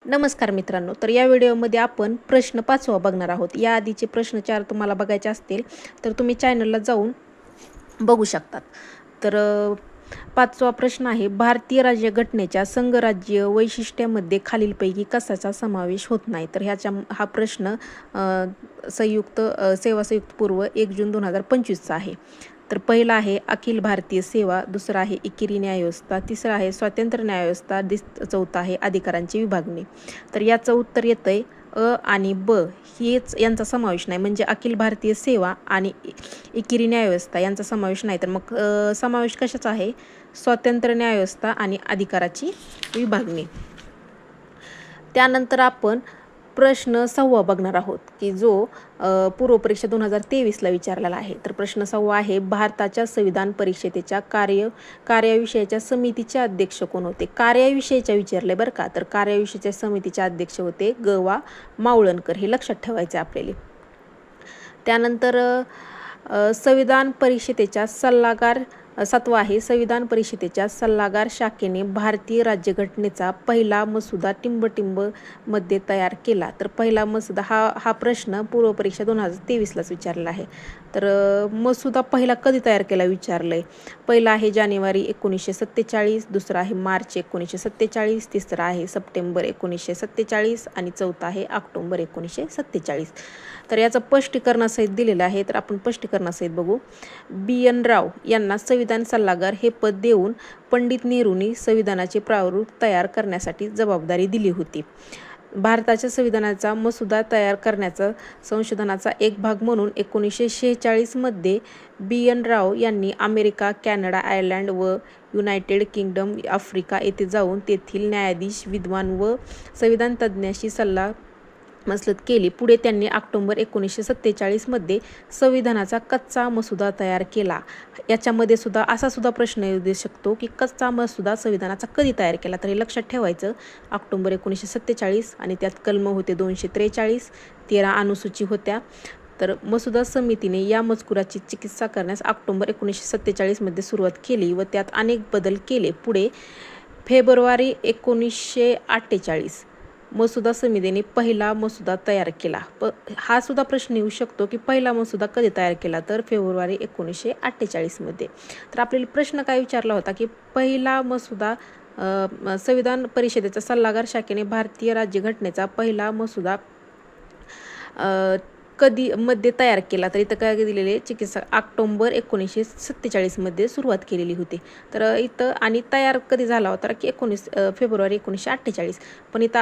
नमस्कार मित्रांनो, तर या व्हिडिओमध्ये आपण प्रश्न 5वा बघणार आहोत. या आधीचे प्रश्न 4 तुम्हाला बघायचे असतील तर तुम्ही चॅनलला जाऊन बघू शकतात. तर 5वा प्रश्न आहे, भारतीय राज्यघटनेच्या संघराज्य वैशिष्ट्यामध्ये खालीलपैकी कशाचा समावेश होत नाही? तर हा प्रश्न सेवा संयुक्त पूर्व 1 जून 2025चा आहे. तर पहिला आहे अखिल भारतीय सेवा, दुसरा आहे एकेरी न्यायव्यवस्था, तिसरा आहे स्वातंत्र्य न्यायव्यवस्था, चौथा आहे अधिकारांची विभागणी. तर याचं उत्तर येतंय अ आणि ब हेच यांचा समावेश नाही, म्हणजे अखिल भारतीय सेवा आणि एकेरी न्यायव्यवस्था यांचा समावेश नाही. तर मग समावेश कशाचा आहे? स्वातंत्र्य न्यायव्यवस्था आणि अधिकाराची विभागणी. त्यानंतर आपण प्रश्न 6वा बघणार आहोत, की जो पूर्वपरीक्षा 2023ला विचारलेला आहे. तर प्रश्न 6वा आहे, भारताच्या संविधान परिषदेच्या कार्याविषयाच्या समितीचे अध्यक्ष कोण होते? कार्याविषयीच्या विचारले बरं का. तर कार्याविषयीच्या समितीचे अध्यक्ष होते ग.वा. मावळणकर. हे लक्षात ठेवायचे आपल्याला. त्यानंतर संविधान परिषदेच्या सल्लागार 7वा आहे, संविधान परिषदेच्या सल्लागार शाखेने भारतीय राज्यघटनेचा पहिला मसुदा टिंब मध्ये तयार केला. तर पहिला मसुदा हा प्रश्न पूर्वपरीक्षा 2023लाच विचारलेला आहे. तर मसुदा पहिला कधी तयार केला विचारलंय. पहिला आहे जानेवारी 1947, दुसरा आहे मार्च 1947, तिसरा आहे सप्टेंबर 1947 आणि चौथा आहे ऑक्टोबर 1947. तर याचं स्पष्टीकरणासहित दिलेलं आहे. तर आपण स्पष्टीकरणासहित बघू. बी.एन. राव यांना संविधान सल्लागार हे पद देऊन पंडित नेहरूंनी संविधानाचे प्रारूप तयार करण्यासाठी जबाबदारी दिली होती. भारताच्या संविधानाचा मसुदा तयार करण्याचा संशोधनाचा एक भाग म्हणून 1946मध्ये बी.एन. राव यांनी अमेरिका, कॅनडा, आयर्लंड व युनायटेड किंगडम, आफ्रिका येथे जाऊन तेथील न्यायाधीश, विद्वान व संविधान तज्ज्ञांशी सल्ला मसलत केली. पुढे त्यांनी ऑक्टोबर 1947मध्ये संविधानाचा कच्चा मसुदा तयार केला. याच्यामध्ये सुद्धा असा सुद्धा प्रश्न येऊ शकतो की कच्चा मसुदा संविधानाचा कधी तयार केला? तर हे लक्षात ठेवायचं. ऑक्टोबर 1947 आणि त्यात कलम होते 243, 13 अनुसूची होत्या. तर मसुदा समितीने या मजकुराची चिकित्सा करण्यास ऑक्टोबर 1947मध्ये सुरुवात केली व त्यात अनेक बदल केले. पुढे फेब्रुवारी 1948 मसुदा समितीने पहिला मसुदा तयार केला. हा सुद्धा प्रश्न येऊ शकतो की पहिला मसुदा कधी तयार केला? तर फेब्रुवारी 1948मध्ये. तर आपल्याला प्रश्न काय विचारला होता की पहिला मसुदा संविधान परिषदेच्या सल्लागार शाखेने भारतीय राज्यघटनेचा पहिला मसुदा कधी मध्ये तयार केला? तर इथं काय दिलेले चिकित्सा ऑक्टोबर 1947मध्ये सुरुवात केलेली होती. तर इथं आणि तयार कधी झाला होता की फेब्रुवारी 1948. पण इथं